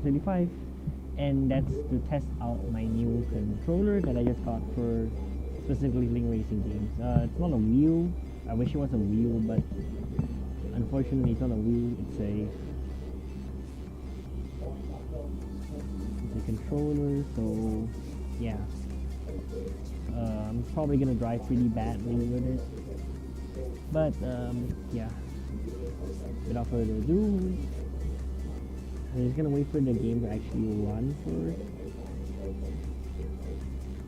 2025, and that's to test out my new controller that I just got for specifically Link Racing games. It's not a wheel. I wish it was a wheel, but unfortunately it's not a wheel. It's a controller, so yeah. I'm probably gonna drive pretty badly with it, but yeah. Without further ado, I'm just gonna wait for the game to actually run first.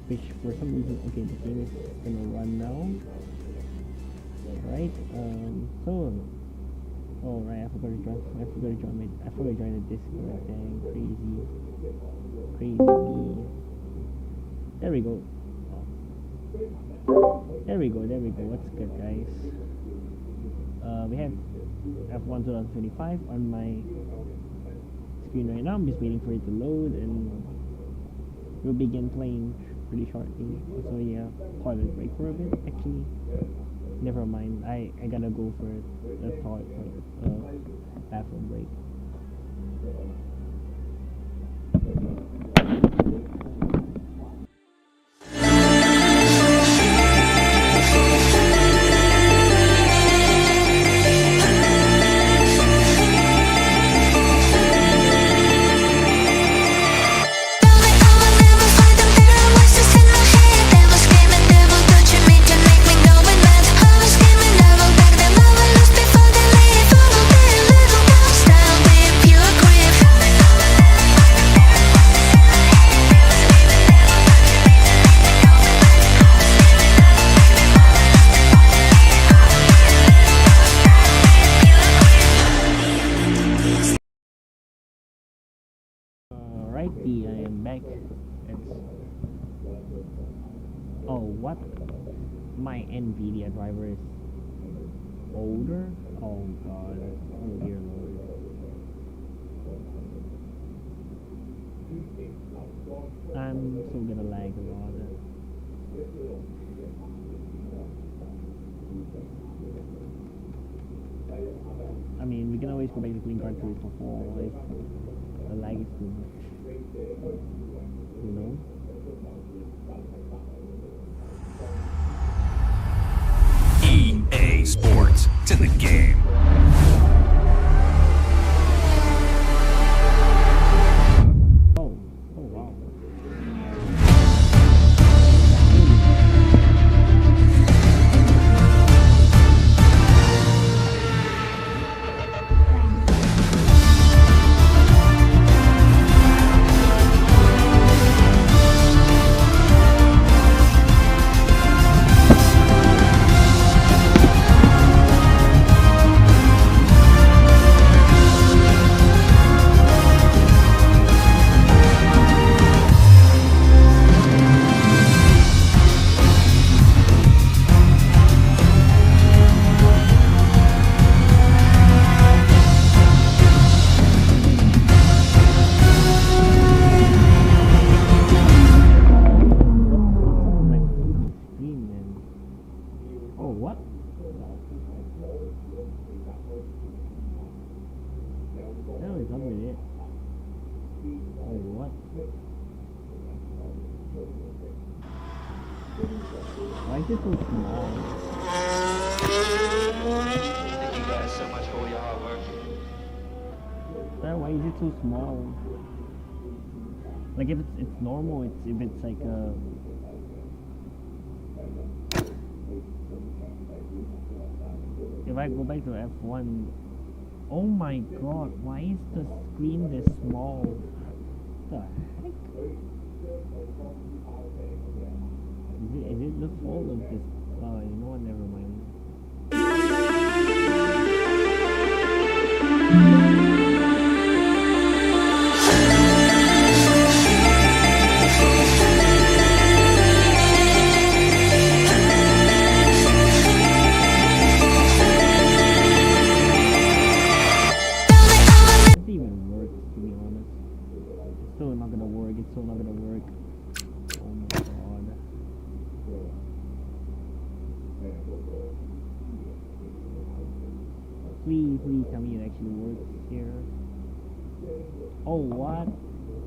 Which for some reason, okay, the game is gonna run now. Right? So, oh right, I forgot to join the Discord. Dang, crazy me. There we go. What's good, guys? We have F1 2025 on my screen right now. I'm just waiting for it to load, and we'll begin playing pretty shortly. So yeah, toilet break for a bit. Actually, never mind. I gotta go for a bathroom break. Alrighty, I am back. Oh, what? My NVIDIA driver is older? Oh god. Oh dear lord. I'm so gonna lag a lot. I mean, we can always go back to clean cartridge before if the lag is too much. You know? EA Sports, it's in the game. Oh wow. What? No, it's not with it. Oh, what? Why is it so small? Thank you guys so much for all your hard work. Why is it so small? Like if it's normal, if it's like a if I go back to F1, oh my god, why is the screen this small? What the heck? Is it the fault of this? Oh, you know what, never mind. Please tell me it actually works here. Oh, what?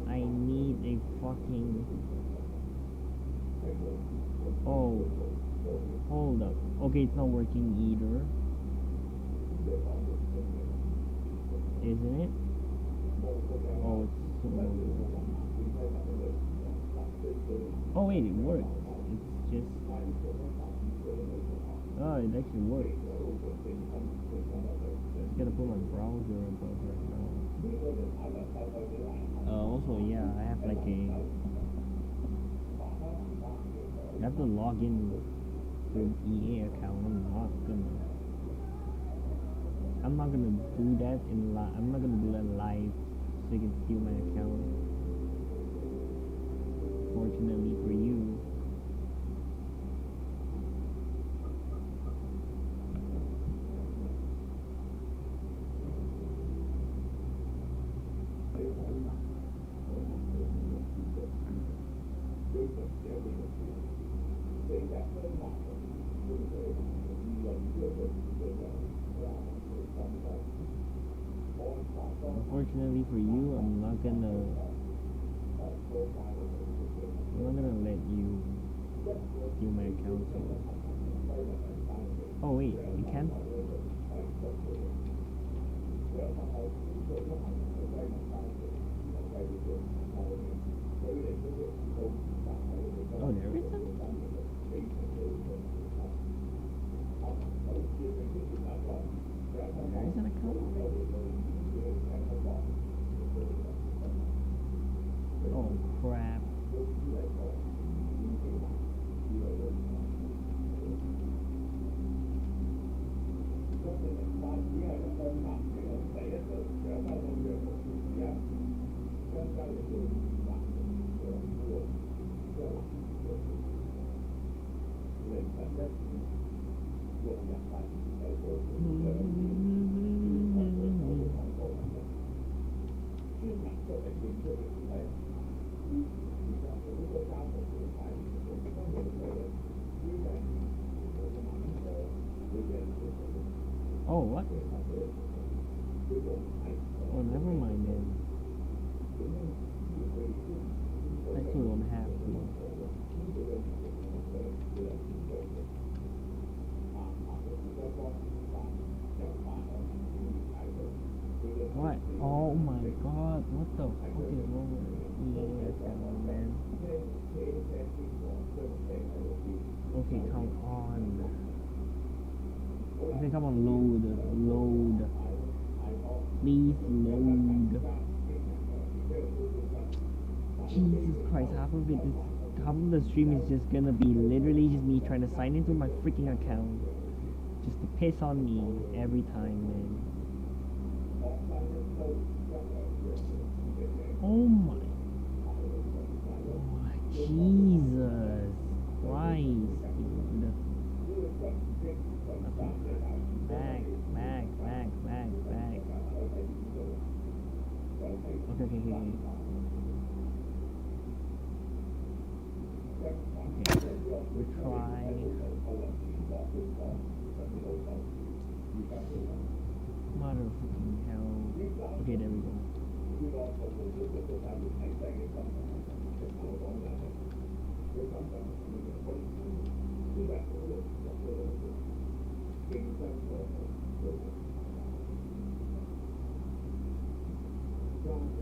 I need a fucking... Oh, hold up. Okay, it's not working either. Isn't it? Oh, it's so... Oh wait, it works. It's just... Oh, it actually works. Just gotta put my browser above right now. Also, yeah, I have like a... I have to log in to an EA account. I'm not gonna do that in live. I'm not gonna do that live, so you can steal my account. Fortunately for you. Unfortunately for you, I'm not gonna let you steal my account. So. Oh wait, you can? Oh, there isn't? There is an account? Oh crap. Oh, what? Oh, never mind then. I still don't have to. What? Oh my god, what the fuck is wrong with EA account, man? Okay, come on. Okay, come on, load. Please load. Jesus Christ, half of the stream is just gonna be literally just me trying to sign into my freaking account. Just to piss on me every time, man. Oh my Jesus Christ, dude. Back. Okay. Retry. Motherfucking hell. Okay, there we go.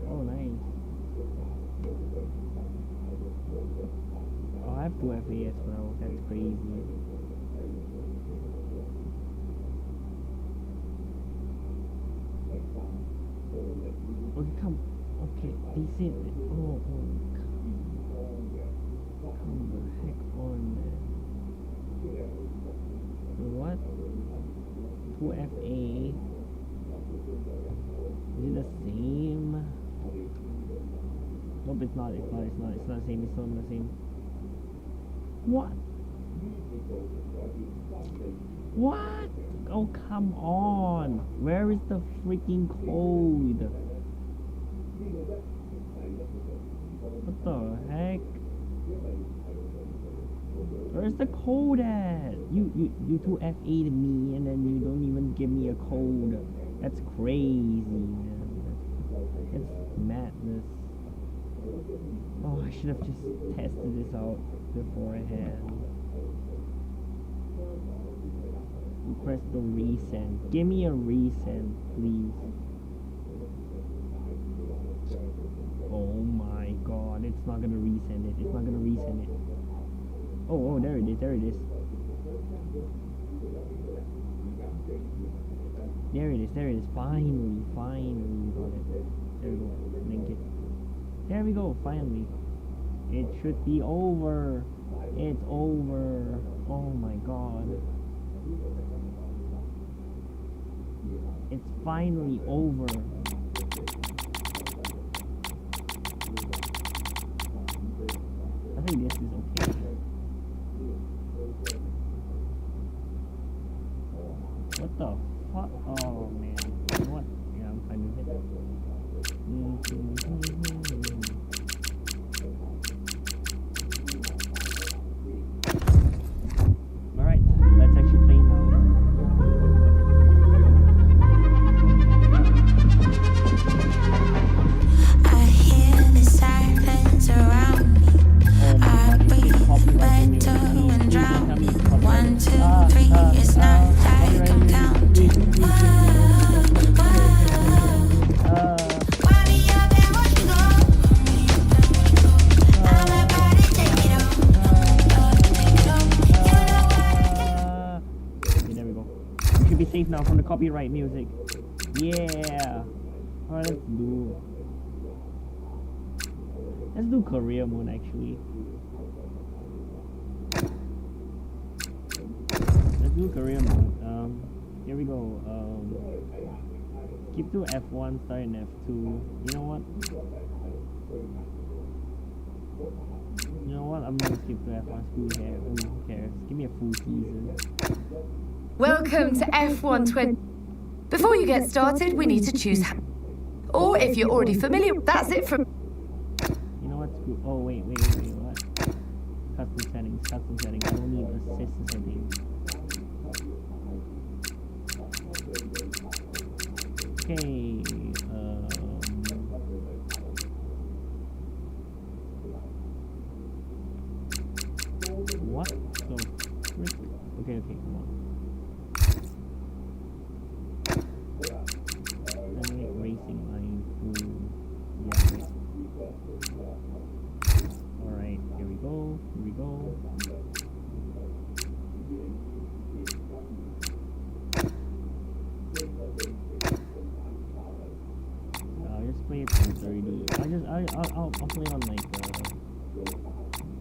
Oh, nice. Oh, I have 2 FAS, bro. That's crazy. Okay, come. Okay, decent. Oh, come the heck on, man. What? 2FA? Is it the same? Nope, it's not the same. It's not the same. What? What? Oh, come on. Where is the freaking code? What the heck? Where's the code at? You 2FA'd me and then you don't even give me a code. That's crazy, man. That's mad. goodness. Oh, I should have just tested this out beforehand. Press the resend. Give me a resend, please. Oh my god, it's not gonna resend it. It's not gonna resend it. Oh, there it is. There it is. There it is. There it is. Finally, finally got it. There we go. Link it. There we go. Finally. It should be over. It's over. Oh my god. It's finally over. I think this is okay. What the fuck? Oh man. You know what? Yeah, I'm fine with it. Alright, let's actually play now. I hear the sirens around me. I breathe better and drown me. 1, 2, 3, it's not like I'm counting. Why me up and watch me go? I'll let body take it on. Take it on. You know what? Okay, there we go. We should be safe now from the copyright music. Yeah. Alright, let's do career mode actually. Let's do career mode. Here we go. Keep to F1, start in F2. You know what? I'm gonna skip to F1. Who cares? Give me a full season. Welcome to F1 20. Before you get started, we need to choose. Or if you're already familiar, that's it from. You know what's good? Oh wait, what? Custom settings. I don't need assist settings. Okay. What? So, okay, come on. Dynamic racing line. Yeah, wait. Alright, here we go. I'll just play it from 30. I'll play on like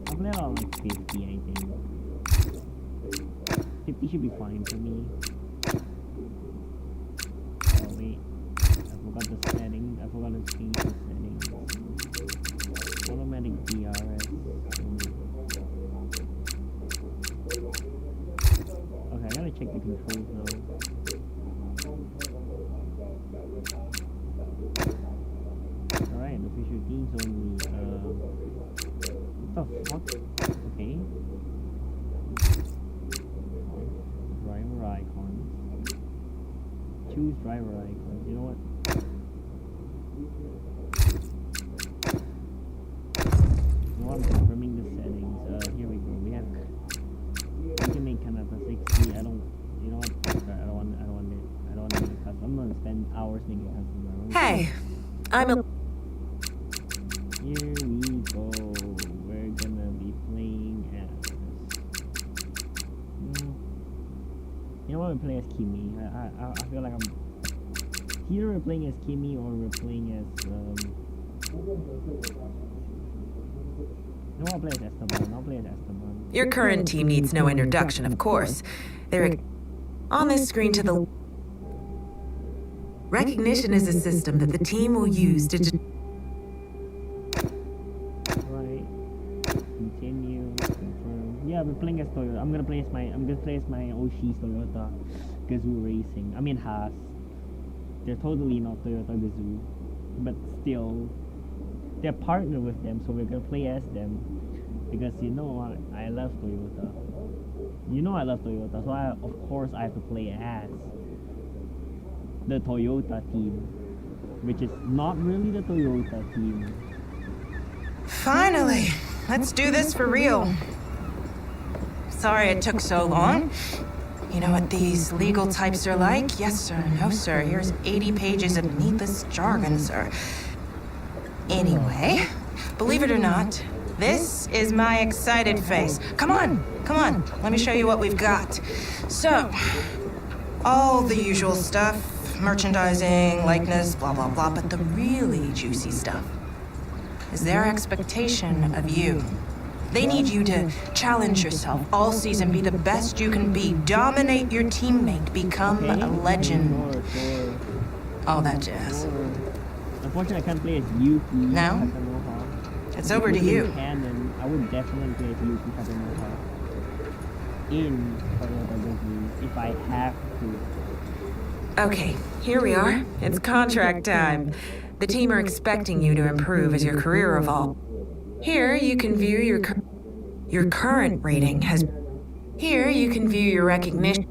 I'll play it on like 50, I think. 50 should be fine for me. Oh wait, I forgot the settings. I forgot to change the settings. Automatic DRS. Okay, I gotta check the controls now. Alright, official teams only. What the fuck? Okay. Driver icons. Choose driver icons. You know what? I'm confirming the settings. Here we go. We can make Kanata 60. I don't want it. I don't want to make it custom. I'm gonna spend hours making it custom. Hey, I'm a. Here we go. We're gonna be playing as. You know what? We're playing as Kimi. I feel like I'm. Either we're playing as Kimi or we're playing as. No, I'll play as Esteban. Your current team needs no introduction, of course. They're on this screen to the. Recognition is a system that the team will use to. Right. Continue. Confirm. Yeah, we're playing as Toyota. I'm gonna play as my Oshi's Toyota Gazoo Racing. I mean Haas. They're totally not Toyota Gazoo, but still, they're partnered with them, so we're gonna play as them because I love Toyota. I love Toyota, so of course I have to play as the Toyota team. which is not really the Toyota team. Finally, let's do this for real. Sorry it took so long. You know what these legal types are like? Yes, sir. No, sir. Here's 80 pages of needless jargon, sir. Anyway, believe it or not, this is my excited face. Come on. Let me show you what we've got. So, all the usual stuff, merchandising, likeness, blah, blah, blah. But the really juicy stuff is their expectation of you. They need you to challenge yourself all season, be the best you can be, dominate your teammate, become a legend. All that jazz. Unfortunately, I can't play as Yuki. Now, it's over to you. Canon, I would definitely play as Yuki Takanoha in Toyota Disney if I have to. Okay, here we are. It's contract time. The team are expecting you to improve as your career evolves. Here, you can view your current rating has... Here, you can view your recognition.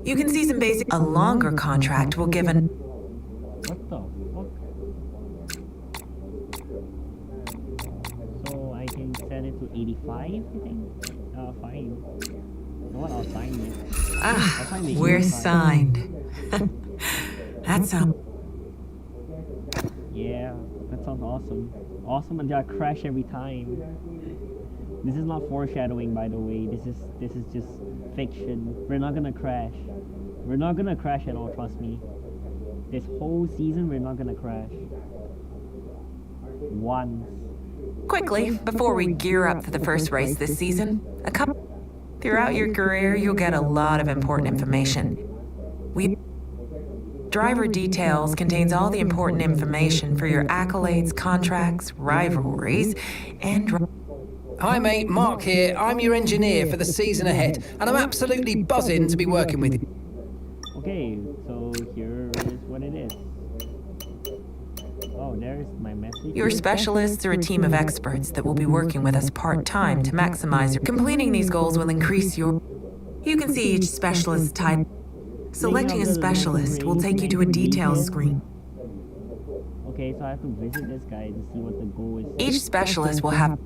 You can see some basic... A longer contract will give an... What the fuck? So I can set it to 85, you think? Fine. You know what, I'll sign it. Ah, I'll sign the we're 85. signed. That sounds... Yeah, that sounds awesome. Awesome until I crash every time. This is not foreshadowing, by the way. This is just fiction. We're not gonna crash. We're not gonna crash at all, trust me. This whole season, we're not gonna crash. Once. Quickly, before we gear up for the first race this season, throughout your career, you'll get a lot of important information. Driver Details contains all the important information for your accolades, contracts, rivalries, and... Hi mate, Mark here. I'm your engineer for the season ahead, and I'm absolutely buzzing to be working with you. Okay, so here is what it is. Oh, there's my message. Your specialists are a team of experts that will be working with us part-time to maximize your... Completing these goals will increase your... You can see each specialist's type. Selecting a specialist will take you to a details screen. Okay, so I have to visit this guy to see what the goal is. Each specialist will have...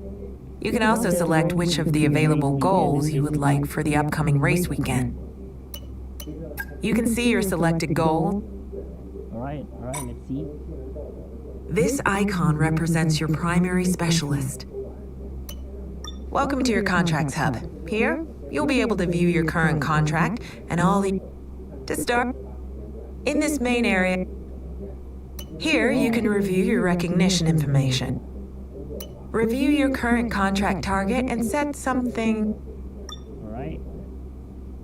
You can also select which of the available goals you would like for the upcoming race weekend. You can see your selected goal. Alright, let's see. This icon represents your primary specialist. Welcome to your contracts hub. Here, you'll be able to view your current contract and all the... To start, in this main area, here you can review your recognition information. Review your current contract target and set something... Alright.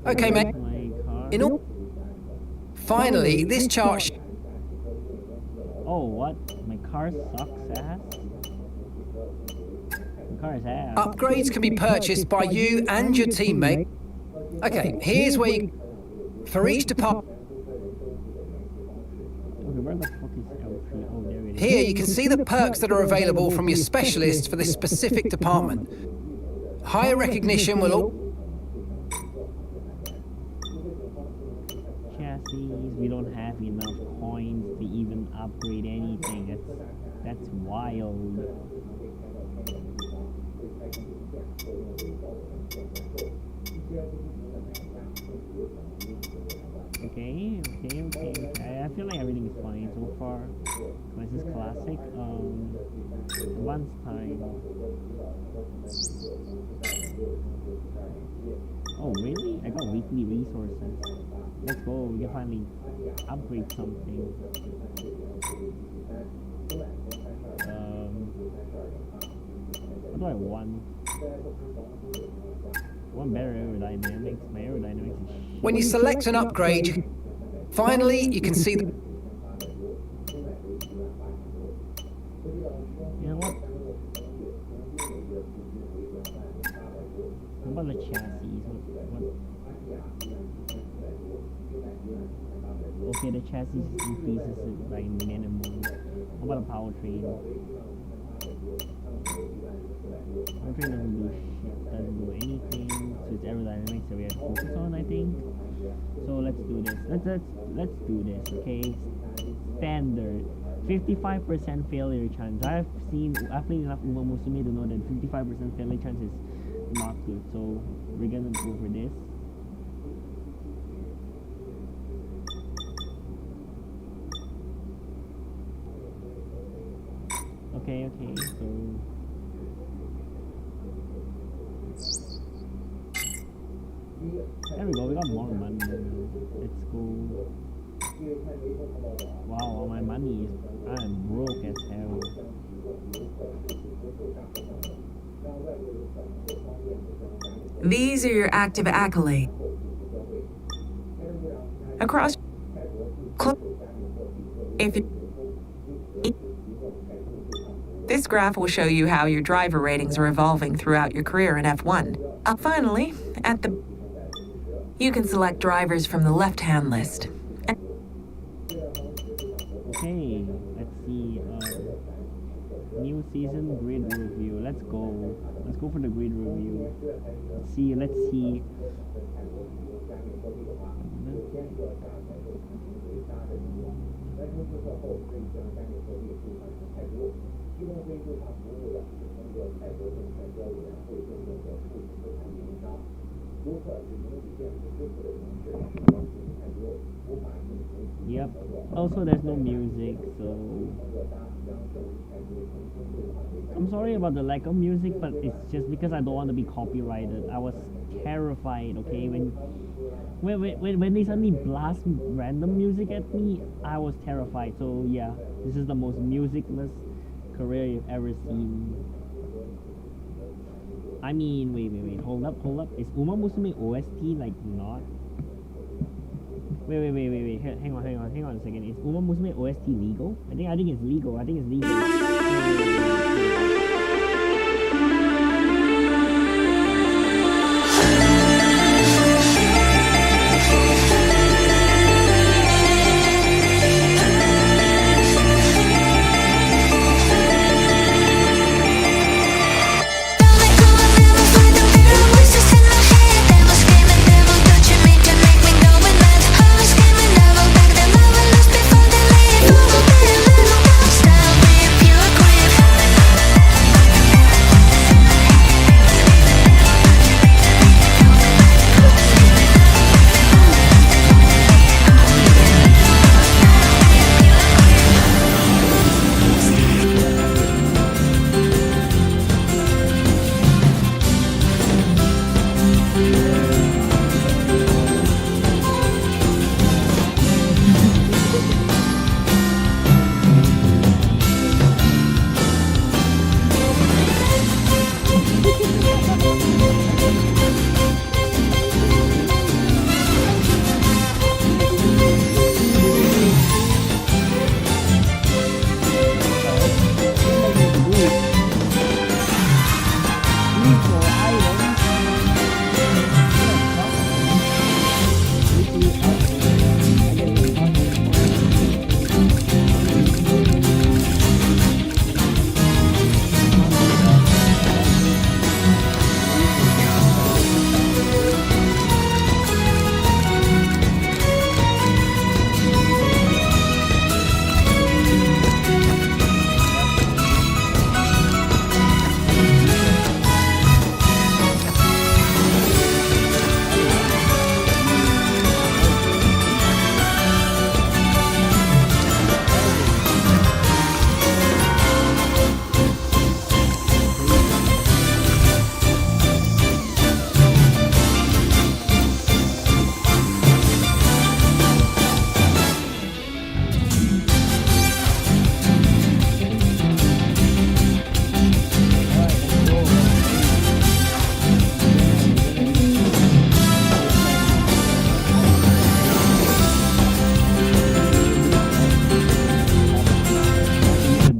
Okay mate, My car. in all... Finally, this chart... Oh, what? My car sucks ass? My car is ass. Upgrades can be purchased by you and your teammate. Okay, here's where you... For each department... Okay, where the fuck is L3? Oh, there it is. Here you can see the perks that are available from your specialist for this specific department. Higher recognition will all... Chassis, we don't have enough coins to even upgrade anything. That's wild. Okay. I feel like everything is fine so far. This is classic. Advance time. Oh really? I got weekly resources. Let's go. We can finally upgrade something. What do I want? I want better aerodynamics. My aerodynamics is shit. When you select an upgrade, finally you can see the... You know what? What about the chassis? What? Okay, the chassis increases it by minimum. What about the powertrain? Powertrain doesn't do shit, doesn't do anything. So it's aerodynamics that we have to focus on, I think. So let's do this. Let's do this, okay? Standard. 55% failure chance. I've played enough Uma Musume to know that 55% failure chance is not good. So we're gonna go for this. Okay, so there we go, we got more money. Let's go. Wow, all my money is, I'm broke as hell. These are your active accolades. Across. If this graph will show you how your driver ratings are evolving throughout your career in F1. Finally, you can select drivers from the left-hand list. Okay, let's see. New season grid review. Let's go for the grid review. Let's see. Yep. Also, there's no music, so I'm sorry about the lack of music, but it's just because I don't want to be copyrighted. I was terrified, okay, when they suddenly blast random music at me, I was terrified. So yeah, this is the most musicless career you've ever seen. I mean, wait, hold up. Is Uma Musume OST like not? Wait. Hang on a second. Is Uma Musume OST legal? I think it's legal. Wait.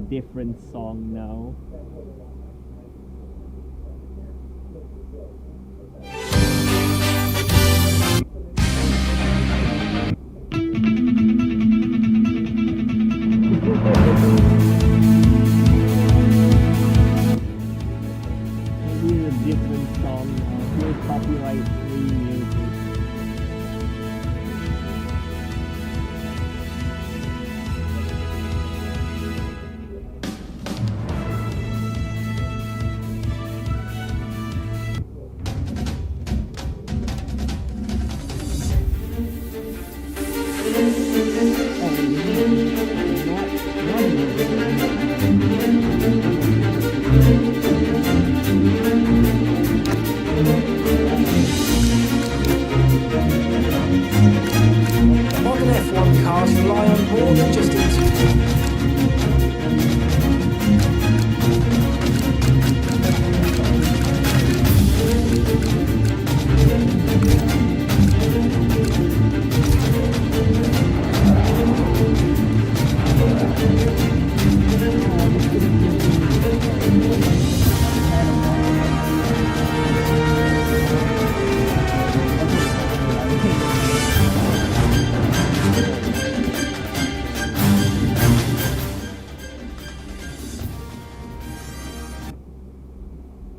Different song now. Maybe a different song now. No copyright free music.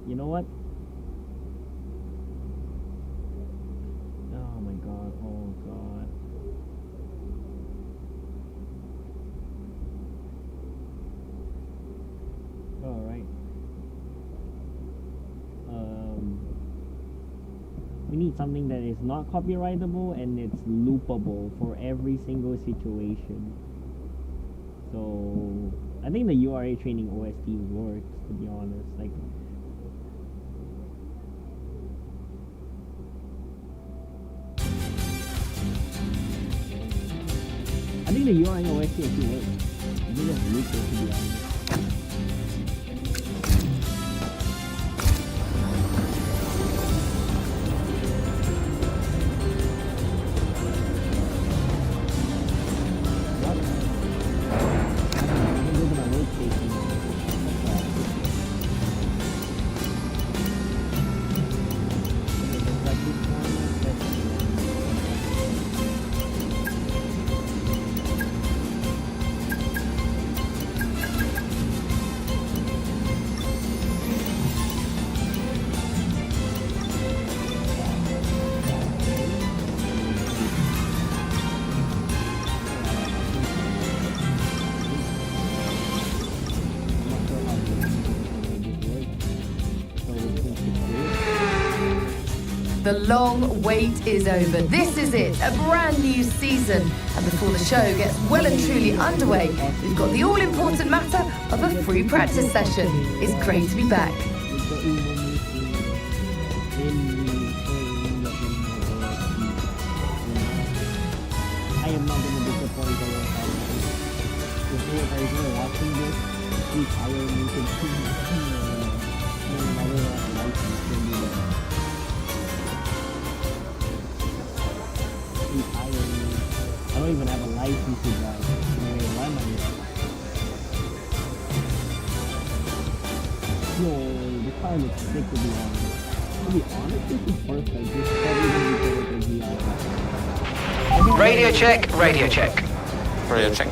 You know what? Oh my god, oh god. Alright. We need something that is not copyrightable and it's loopable for every single situation. So I think the URA training OST works, to be honest. Like, I think the URA OST actually works. I think that's loopable, to be honest. The long wait is over. This is it, a brand new season. And before the show gets well and truly underway, we've got the all-important matter of a free practice session. It's great to be back. I am not going to disappoint all of you. If you guys are watching this, please hire me to do another license to do that. Please hire me. I don't even have a license to drive. Anyway, why am I here? Yo, the car looks sick, to be honest. To be honest, this is perfect. This is probably going to be good with the VR. Radio check, radio check. Radio check.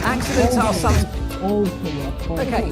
Accidents are some. Okay.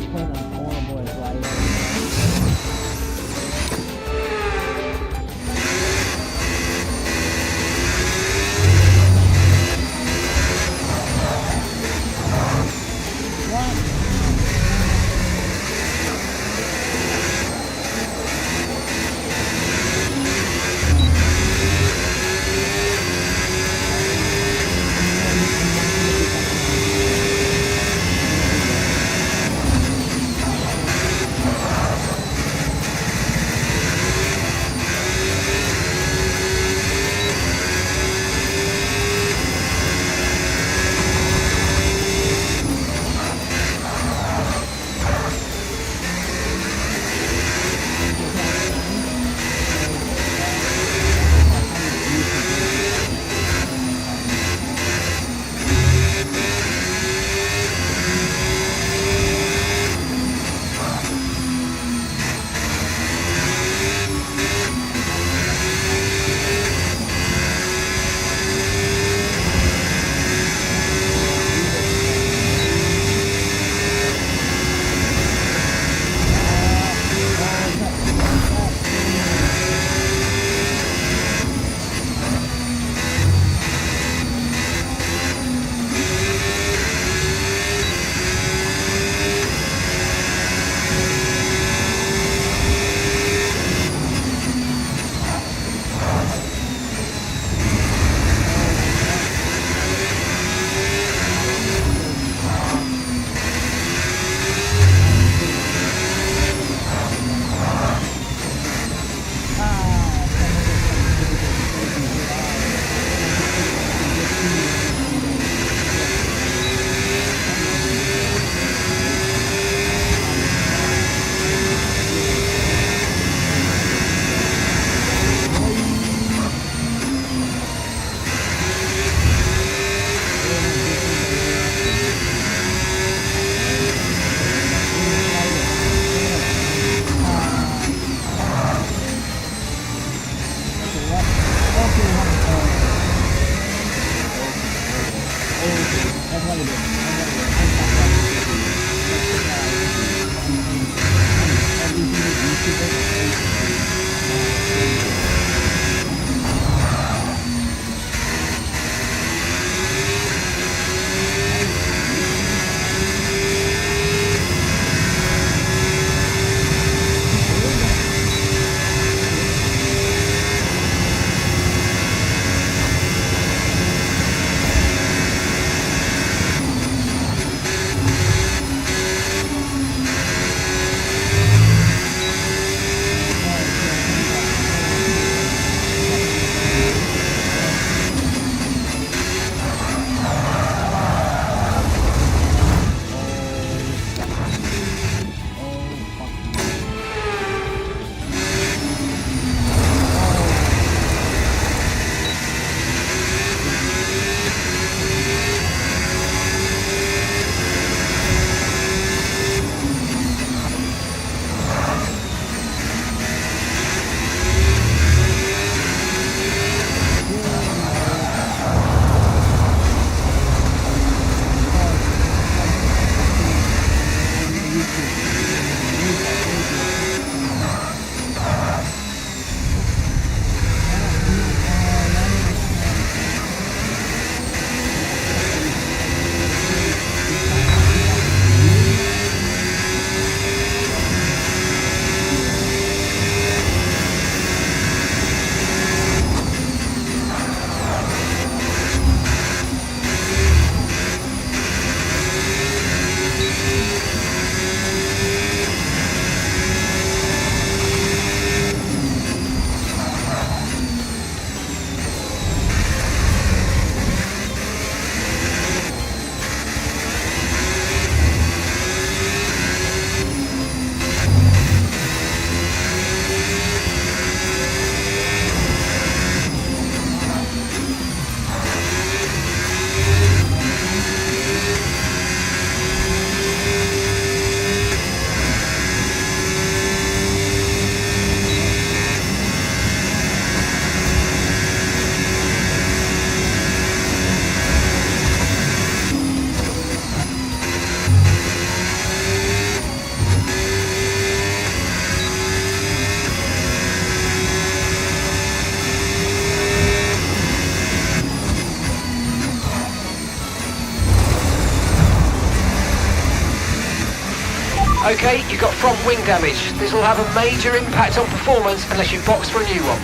Okay, you've got front wing damage. This will have a major impact on performance unless you box for a new one.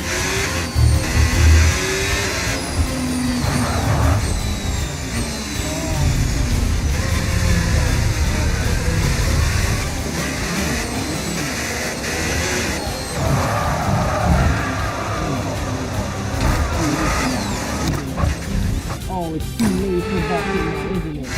Oh, it's too late for boxing now, isn't it?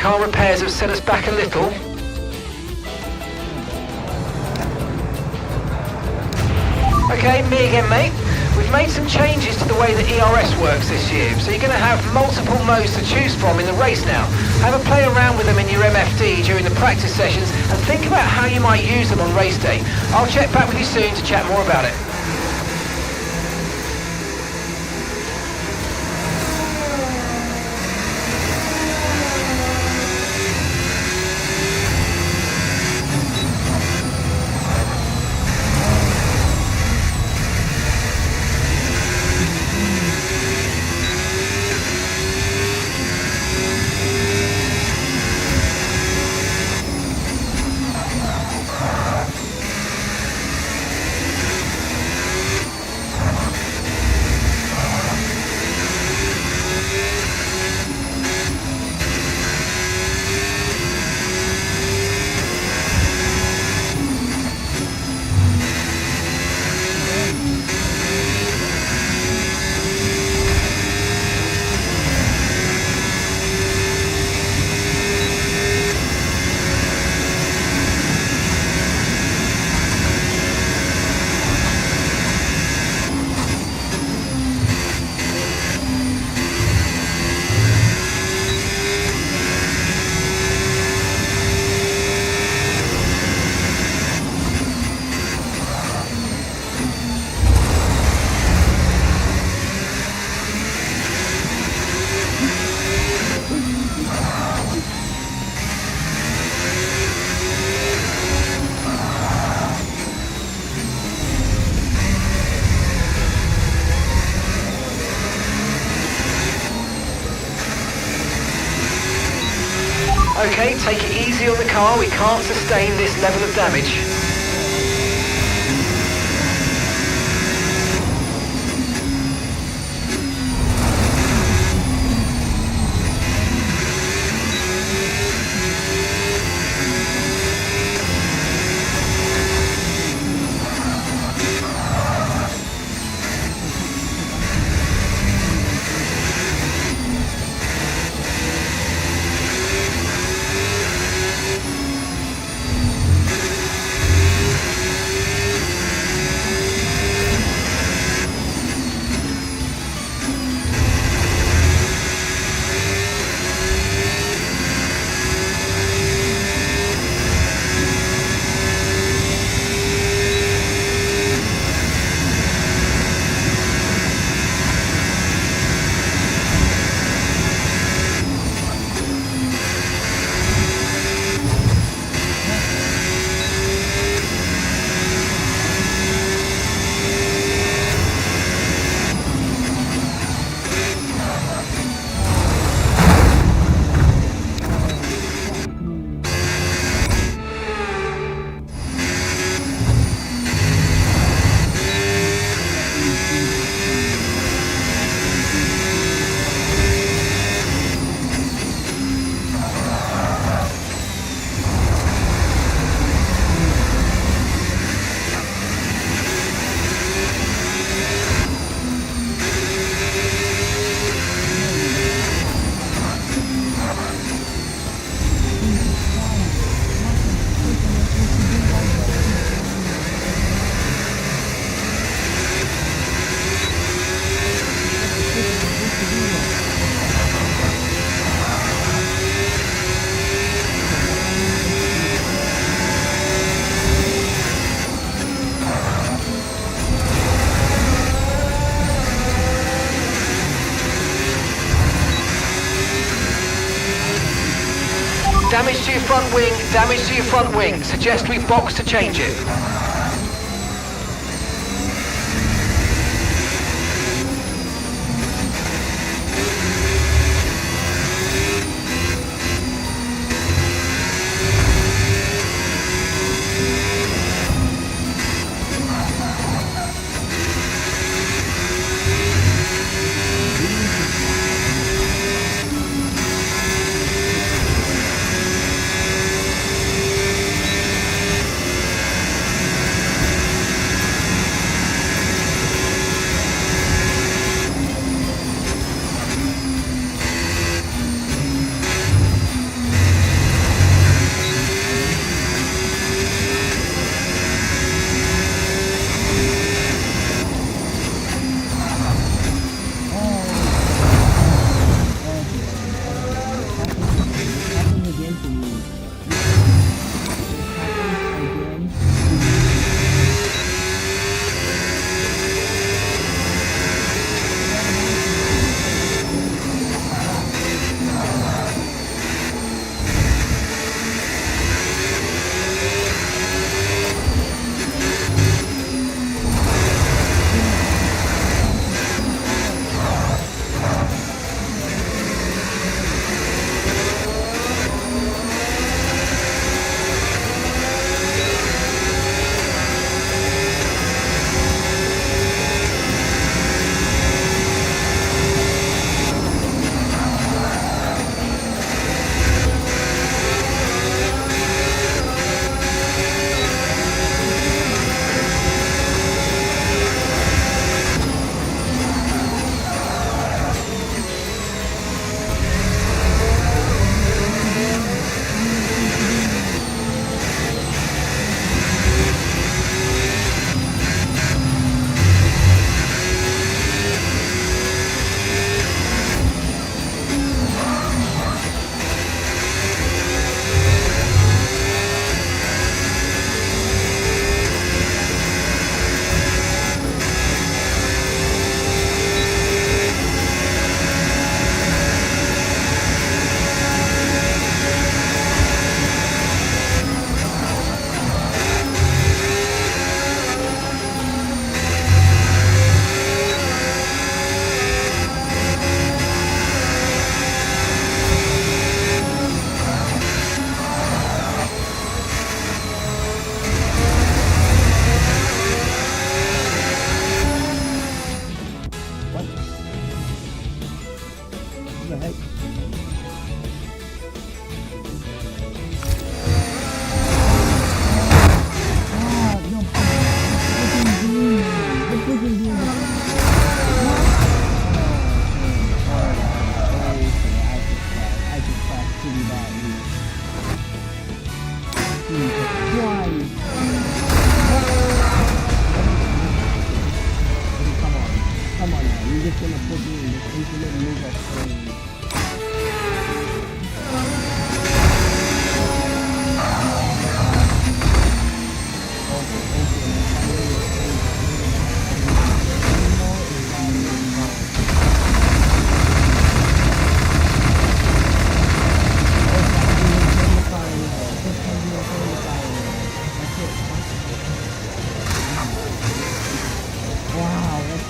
Car repairs have set us back a little. Okay, me again, mate. We've made some changes to the way that ERS works this year, so you're going to have multiple modes to choose from in the race now. Have a play around with them in your MFD during the practice sessions and think about how you might use them on race day. I'll check back with you soon to chat more about it. Okay, take it easy on the car. We can't sustain this level of damage. Damage to your front wing, damage to your front wing. Suggest we box to change it.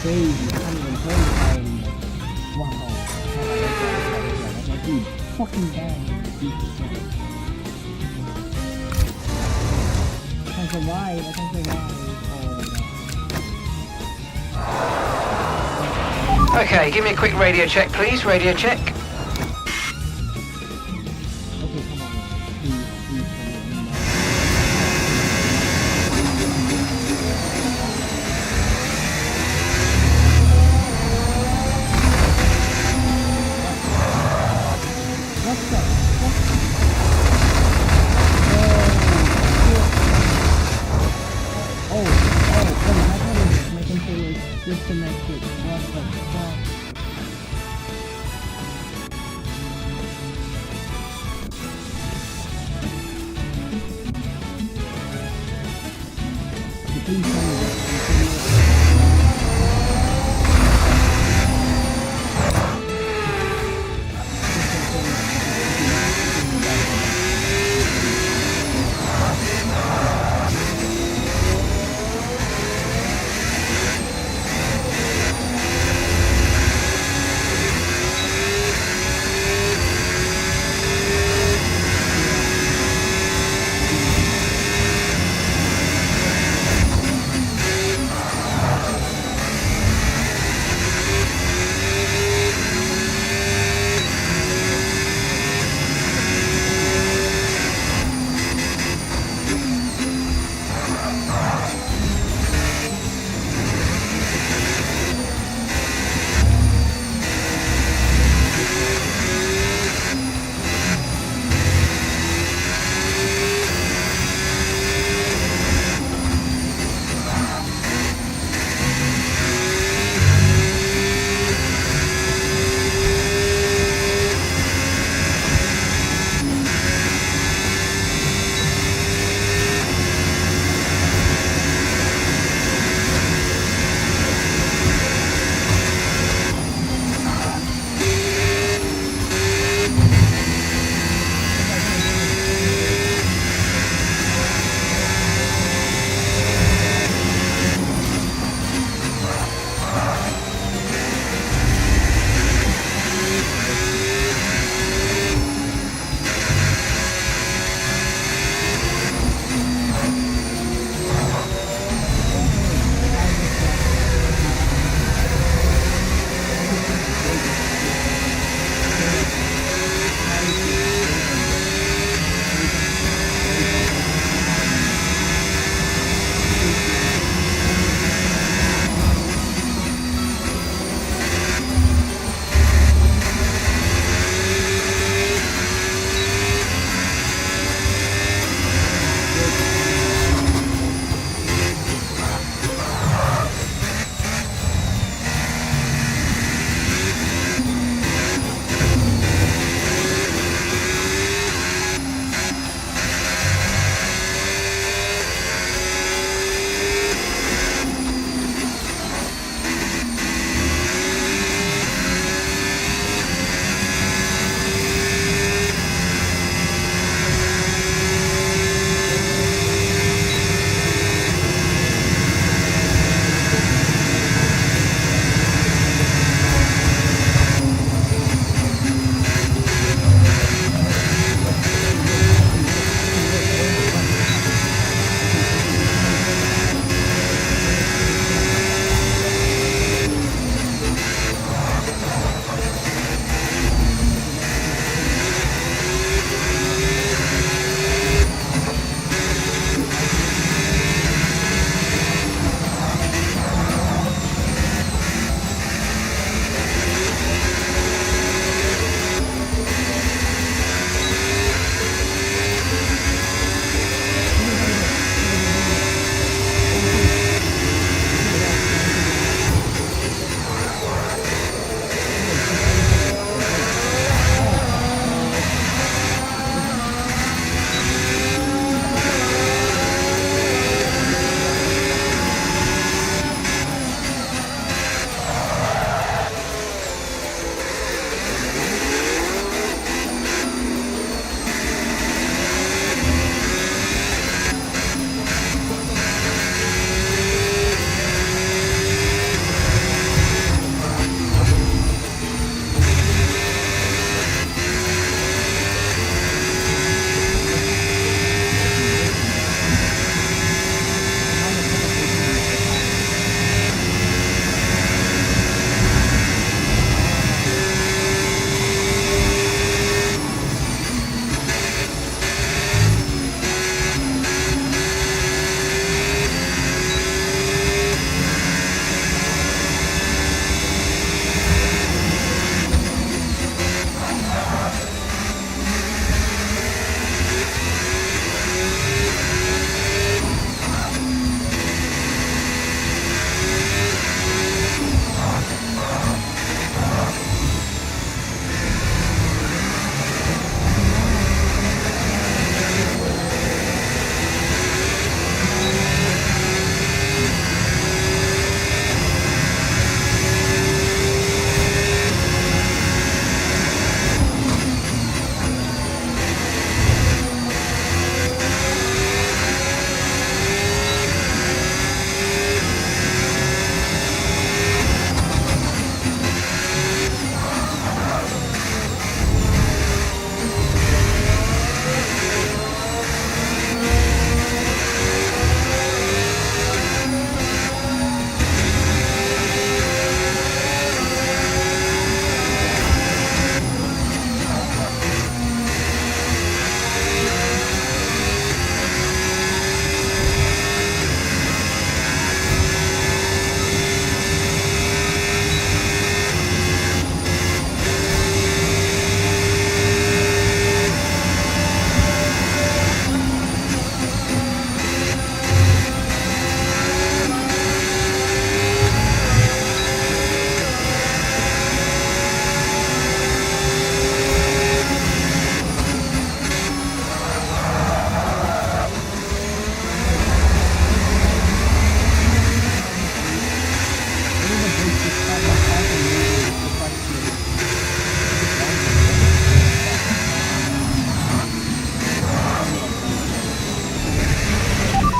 crazy. I can't even turn the car anymore. Wow. That's dude, fucking bad. I can't survive. Oh my god. Okay, give me a quick radio check, please. Radio check. Disconnected. What the fuck?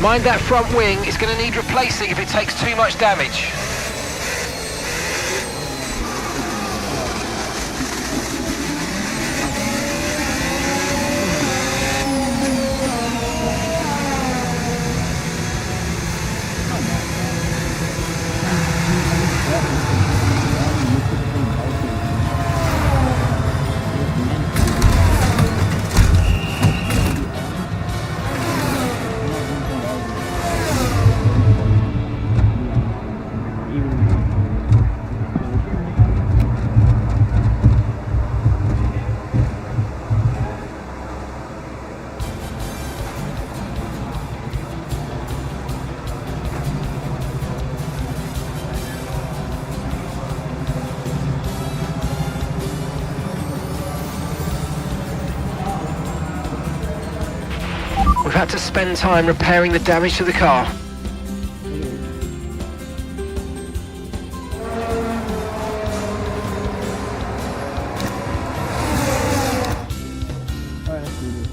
Mind that front wing, it's going to need replacing if it takes too much damage. We've had to spend time repairing the damage to the car. Alright, let's do this.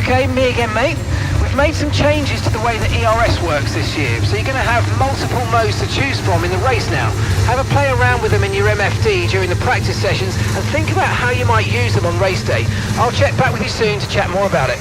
Okay, me again, mate. We've made some changes to the way that ERS works this year, so you're going to have multiple modes to choose from in the race now. Have a play around with them in your MFD during the practice sessions and think about how you might use them on race day. I'll check back with you soon to chat more about it.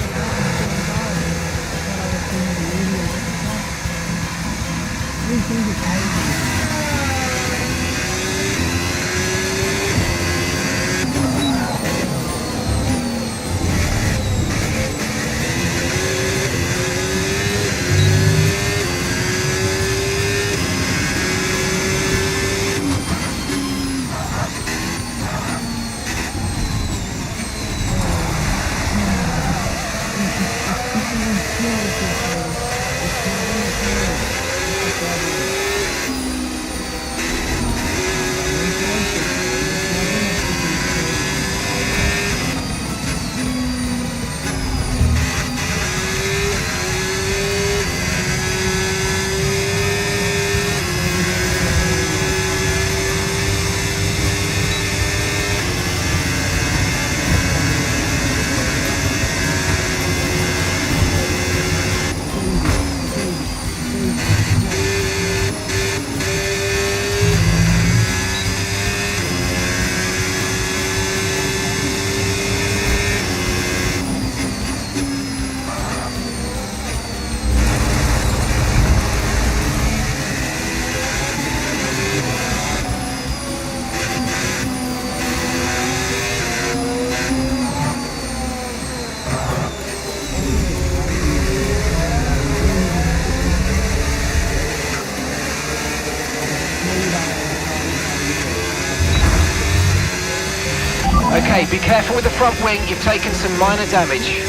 Okay, be careful with the front wing, you've taken some minor damage.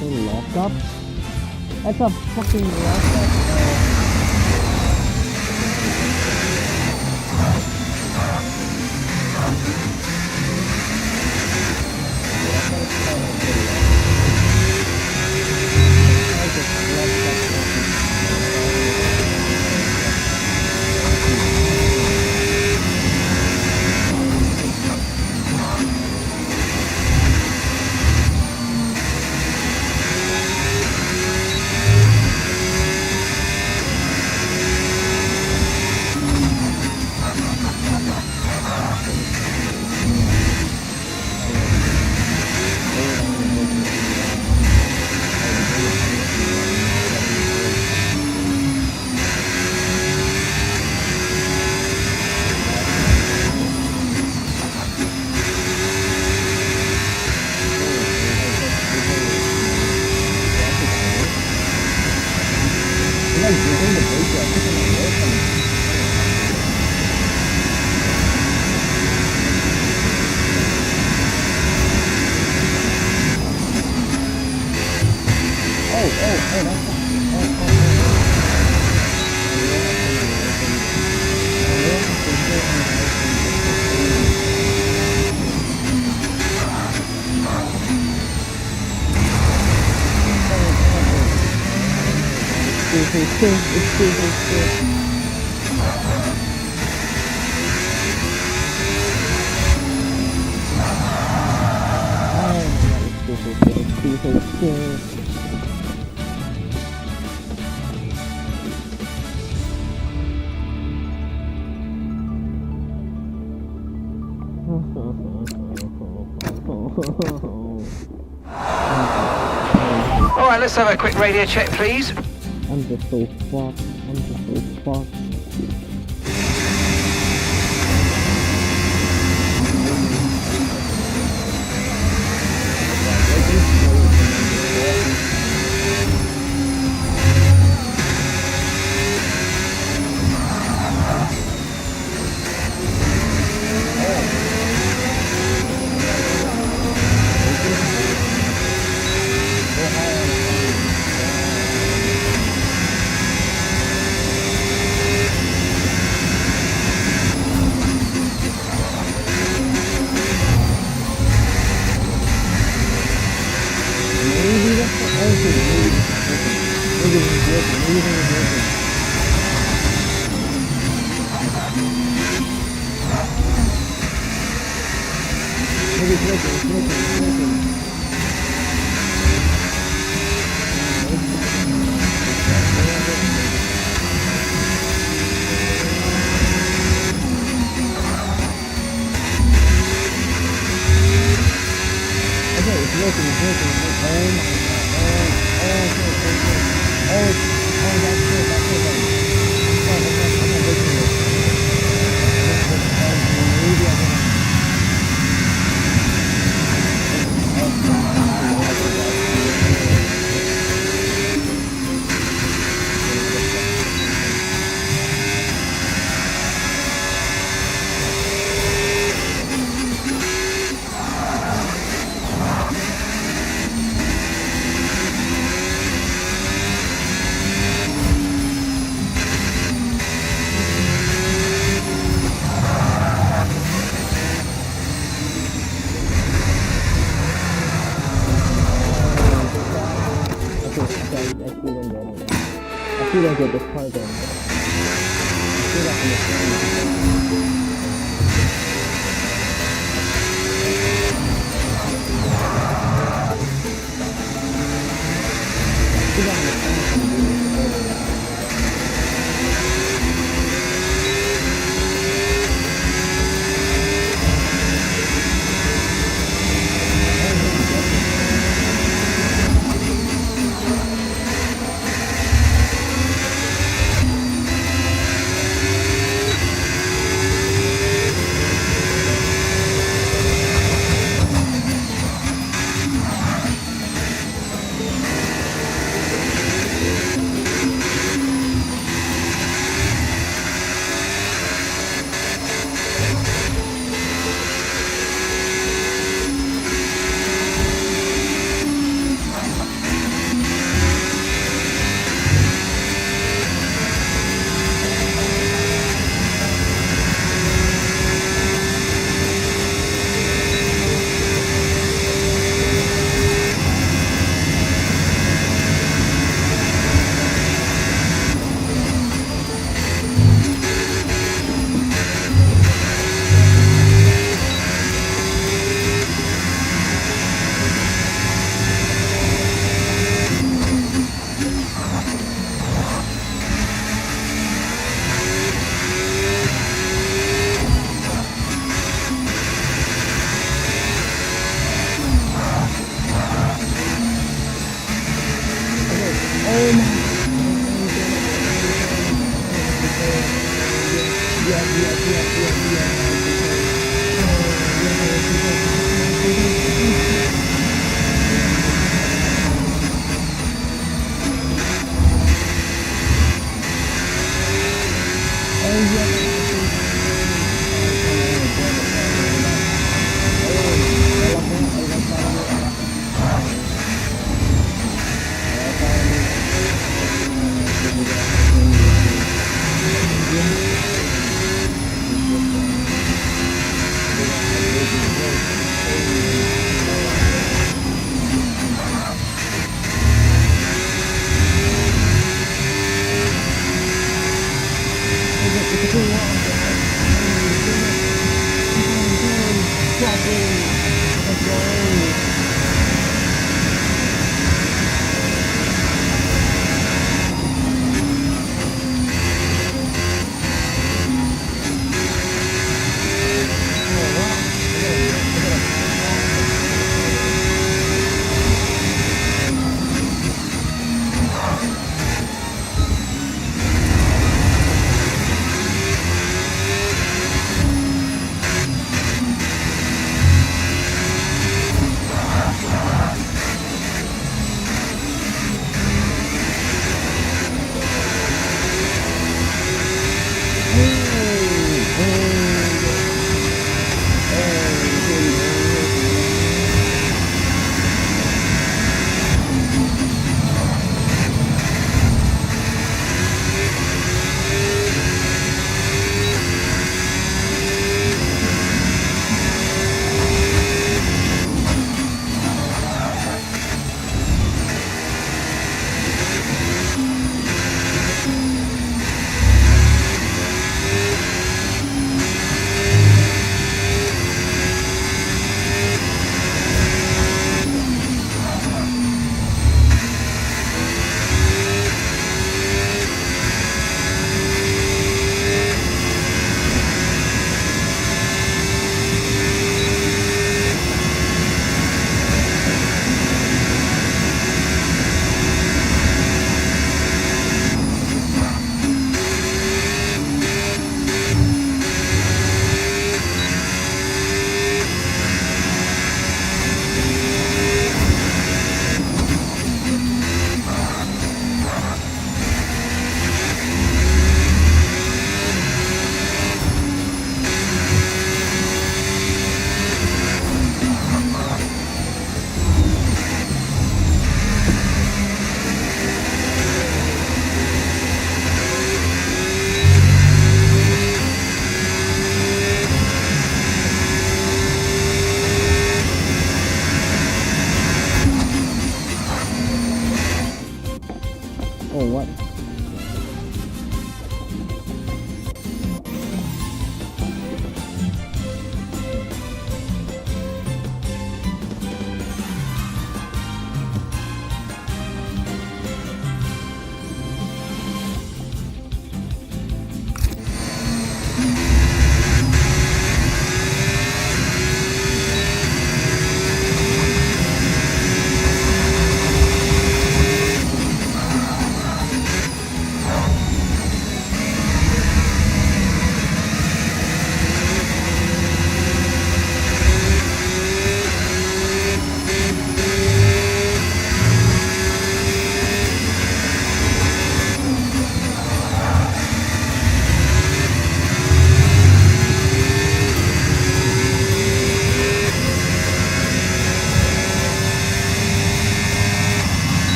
Lockup? That's a fucking lockup. so still. It's still so still. Oh my god, it's still so still. It's still so still. Alright, let's have a quick radio check, please. I'm just so fucked. I'm just so fucked. I still don't get this part then. I still don't understand. Oh, what?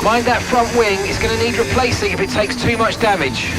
Mind that front wing, it's going to need replacing if it takes too much damage.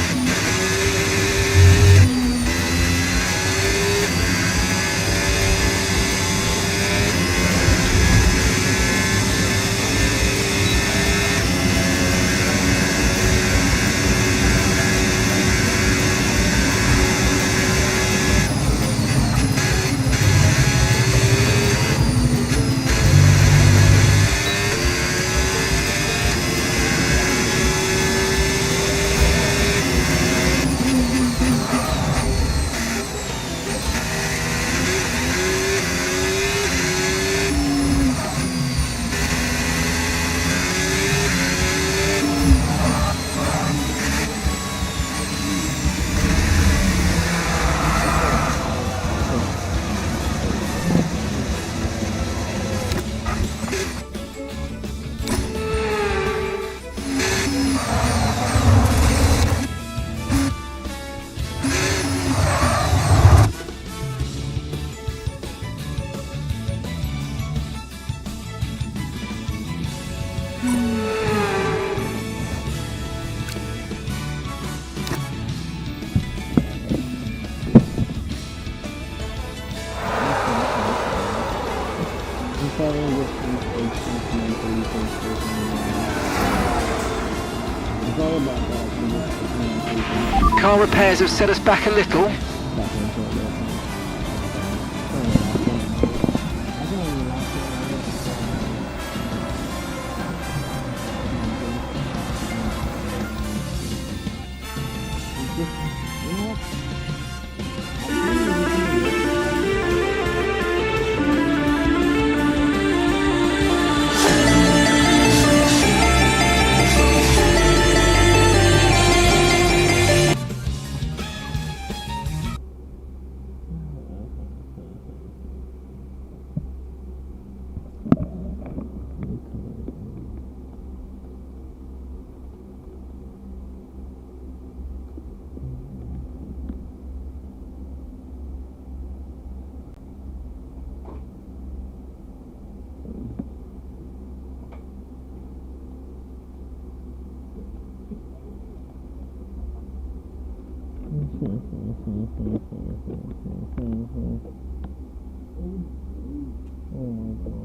following this instructions mentally first. It's all about that. Car repairs have set us back a little.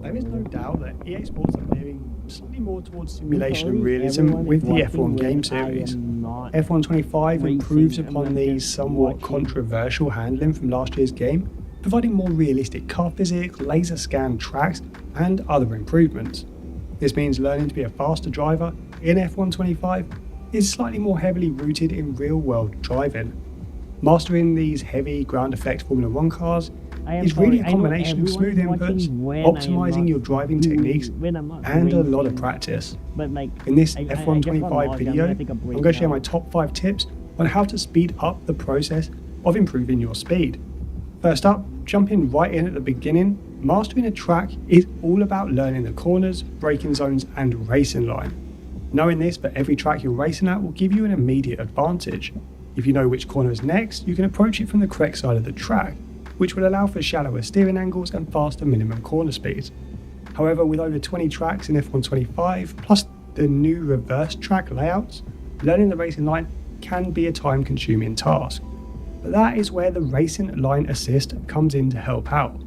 There is no doubt that EA Sports are veering slightly more towards simulation and realism with the F1 game series. F1 25 improves upon the somewhat controversial handling from last year's game, providing more realistic car physics, laser scan tracks, and other improvements. This means learning to be a faster driver in F1 25 is slightly more heavily rooted in real-world driving. Mastering these heavy ground effect Formula 1 cars is really a combination of smooth inputs, optimizing your driving techniques, and a lot of practice. In this F1 25 video, I'm going to share my top 5 tips on how to speed up the process of improving your speed. First up, jumping right in at the beginning, mastering a track is all about learning the corners, braking zones, and racing line. Knowing this for every track you're racing at will give you an immediate advantage. If you know which corner is next, you can approach it from the correct side of the track, which will allow for shallower steering angles and faster minimum corner speeds. However, with over 20 tracks in F1 25, plus the new reverse track layouts, learning the racing line can be a time-consuming task. But that is where the Racing Line Assist comes in to help out.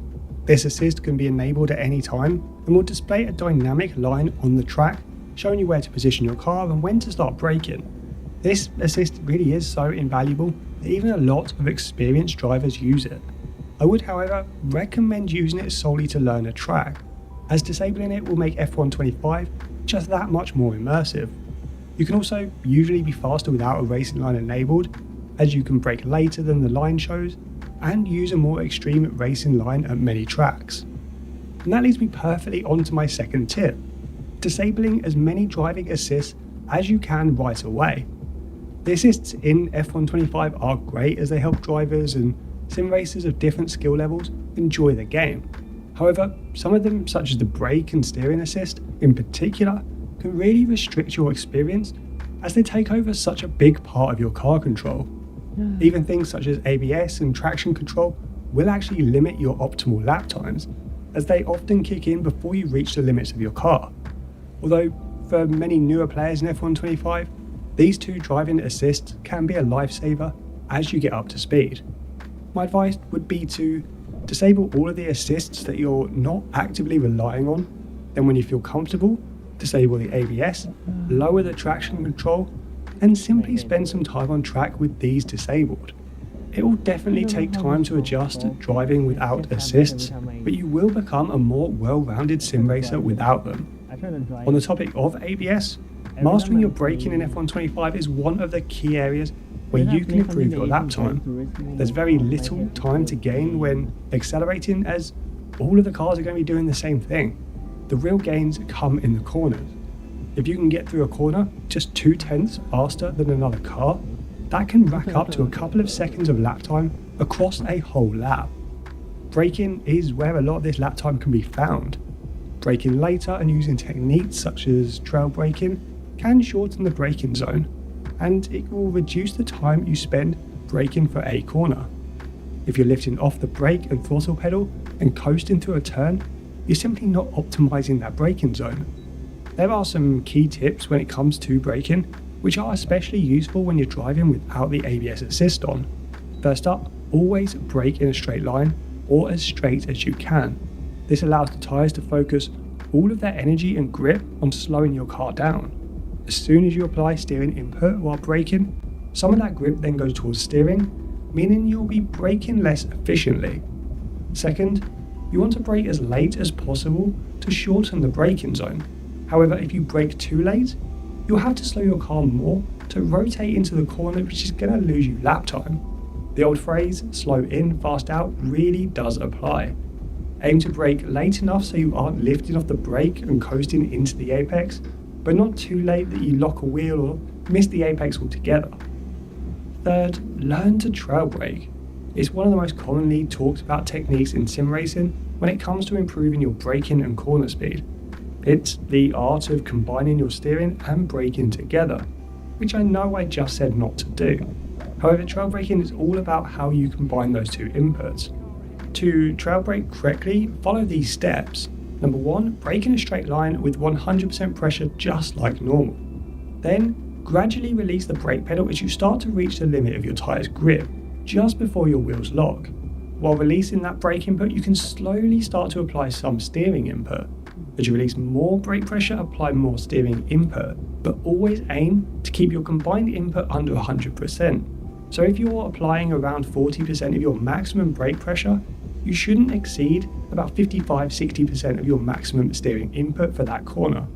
This assist can be enabled at any time and will display a dynamic line on the track, showing you where to position your car and when to start braking. This assist really is so invaluable that even a lot of experienced drivers use it. I would, however, recommend using it solely to learn a track, as disabling it will make F1 25 just that much more immersive. You can also usually be faster without a racing line enabled, as you can brake later than the line shows, and use a more extreme racing line at many tracks. And that leads me perfectly onto my second tip, disabling as many driving assists as you can right away. The assists in F1 25 are great as they help drivers and sim racers of different skill levels enjoy the game. However, some of them, such as the brake and steering assist in particular, can really restrict your experience as they take over such a big part of your car control. Even things such as ABS and traction control will actually limit your optimal lap times, as they often kick in before you reach the limits of your car. Although, for many newer players in F1 25, these two driving assists can be a lifesaver as you get up to speed. My advice would be to disable all of the assists that you're not actively relying on, then when you feel comfortable, disable the ABS, lower the traction control, and simply spend some time on track with these disabled. It will definitely take time to adjust to driving without assists, but you will become a more well-rounded sim racer without them. On the topic of ABS, mastering your braking in F1 25 is one of the key areas where you can improve your lap time. There's very little time to gain when accelerating, as all of the cars are going to be doing the same thing. The real gains come in the corners. If you can get through a corner just 0.2 faster than another car, that can rack up to a couple of seconds of lap time across a whole lap. Braking is where a lot of this lap time can be found. Braking later and using techniques such as trail braking can shorten the braking zone, and it will reduce the time you spend braking for a corner. If you're lifting off the brake and throttle pedal and coasting through a turn, you're simply not optimizing that braking zone. There are some key tips when it comes to braking, which are especially useful when you're driving without the ABS assist on. First up, always brake in a straight line or as straight as you can. This allows the tyres to focus all of their energy and grip on slowing your car down. As soon as you apply steering input while braking, some of that grip then goes towards steering, meaning you'll be braking less efficiently. Second, you want to brake as late as possible to shorten the braking zone. However, if you brake too late, you'll have to slow your car more to rotate into the corner, which is going to lose you lap time. The old phrase, slow in, fast out, really does apply. Aim to brake late enough so you aren't lifting off the brake and coasting into the apex, but not too late that you lock a wheel or miss the apex altogether. Third, learn to trail brake. It's one of the most commonly talked about techniques in sim racing when it comes to improving your braking and corner speed. It's the art of combining your steering and braking together, which I know I just said not to do. However, trail braking is all about how you combine those two inputs. To trail brake correctly, follow these steps. Number 1, brake in a straight line with 100% pressure just like normal. Then, gradually release the brake pedal as you start to reach the limit of your tyre's grip, just before your wheels lock. While releasing that brake input, you can slowly start to apply some steering input. As you release more brake pressure, apply more steering input, but always aim to keep your combined input under 100%. So if you're applying around 40% of your maximum brake pressure, you shouldn't exceed about 55-60% of your maximum steering input for that corner.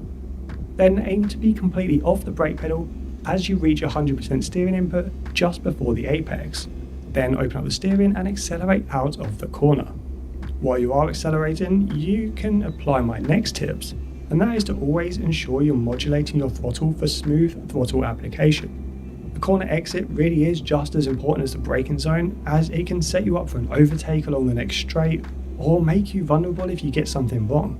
Then aim to be completely off the brake pedal as you reach 100% steering input just before the apex. Then open up the steering and accelerate out of the corner. While you are accelerating, you can apply my next tips, and that is to always ensure you're modulating your throttle for smooth throttle application. The corner exit really is just as important as the braking zone, as it can set you up for an overtake along the next straight or make you vulnerable if you get something wrong.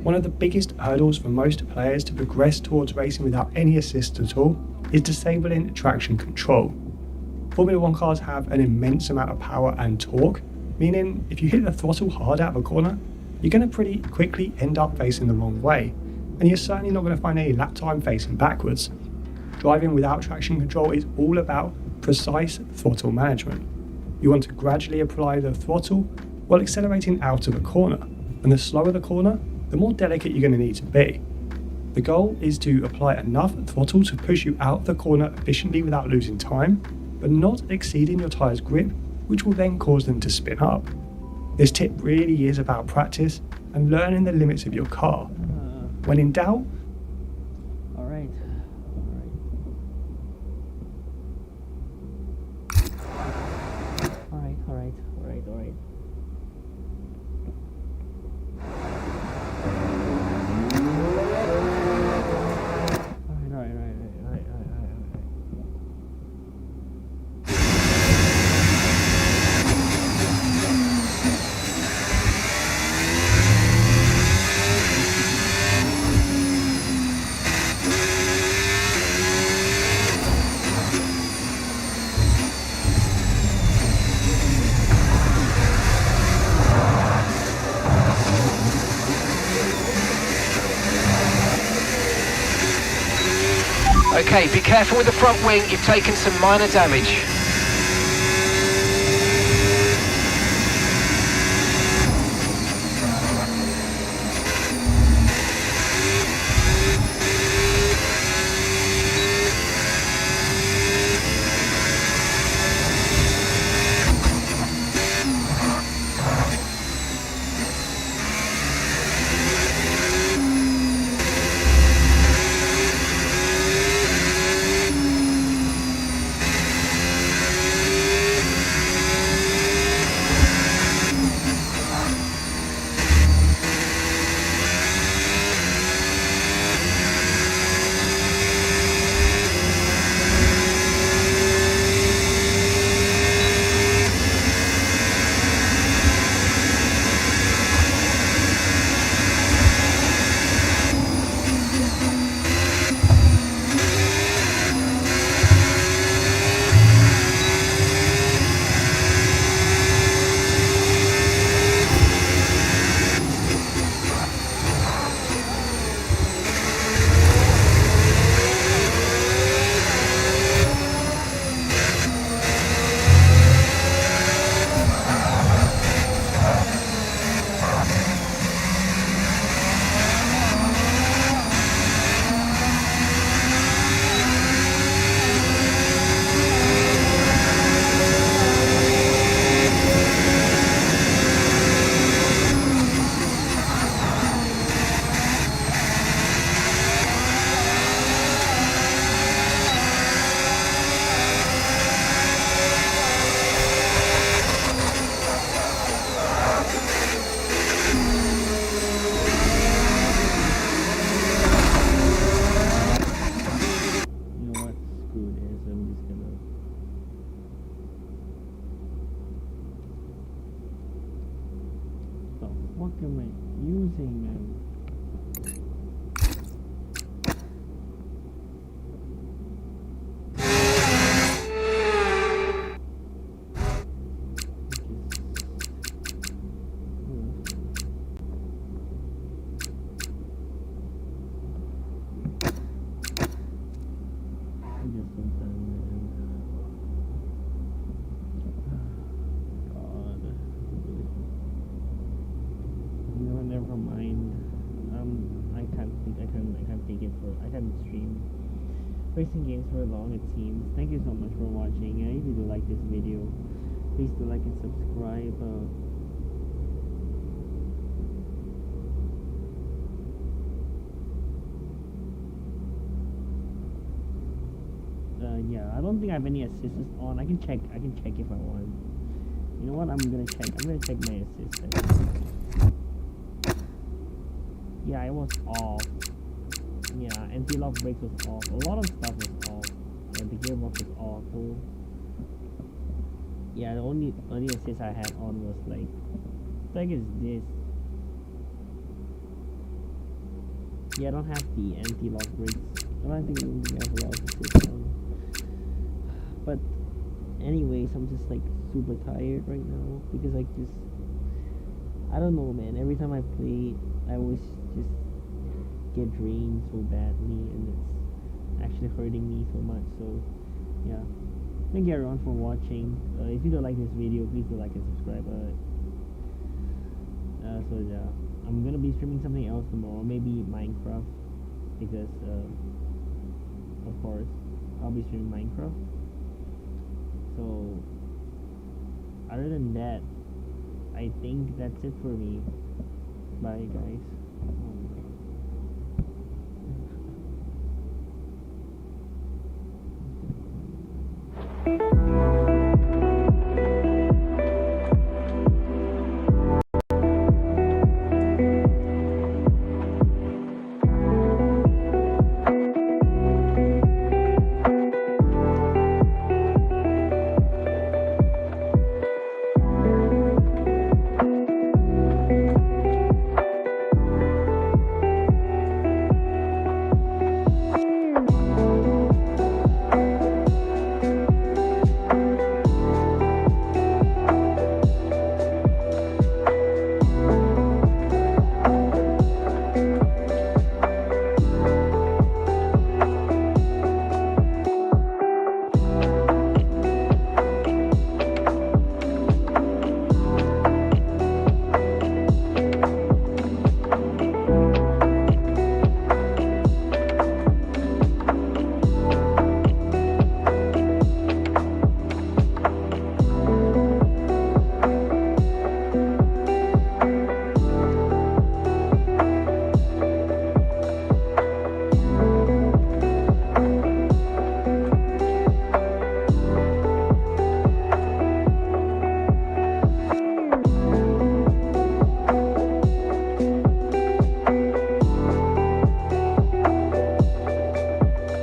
One of the biggest hurdles for most players to progress towards racing without any assist at all is disabling traction control. Formula 1 cars have an immense amount of power and torque, meaning if you hit the throttle hard out of a corner, you're going to pretty quickly end up facing the wrong way, and you're certainly not going to find any lap time facing backwards. Driving without traction control is all about precise throttle management. You want to gradually apply the throttle while accelerating out of a corner, and the slower the corner, the more delicate you're going to need to be. The goal is to apply enough throttle to push you out the corner efficiently without losing time, but not exceeding your tyre's grip, which will then cause them to spin up. This tip really is about practice and learning the limits of your car. When in doubt, Alright. Okay, be careful with the front wing, you've taken some minor damage. fuck am I using, man? Never mind. I can't take it for. I can't stream racing games for long. It seems. Thank you so much for watching. If you do like this video, please do like and subscribe. Yeah, I don't think I have any assists on. I can check if I want. You know what? I'm gonna check my assist. Yeah, it was off. Yeah, anti-lock brakes was off. A lot of stuff was off. The gearbox was off. So yeah, the only assist I had on was like, what the heck is this? Yeah, I don't have the anti-lock brakes. I don't think I have a lot of assists on. But anyways, I'm just like super tired right now because I don't know, man. Every time I play, I always just get drained so badly, and it's actually hurting me so much. So yeah, thank you everyone for watching. If you don't like this video, please do like and subscribe. So yeah, I'm gonna be streaming something else tomorrow, maybe Minecraft, because of course I'll be streaming Minecraft. So other than that, I think that's it for me. Bye guys.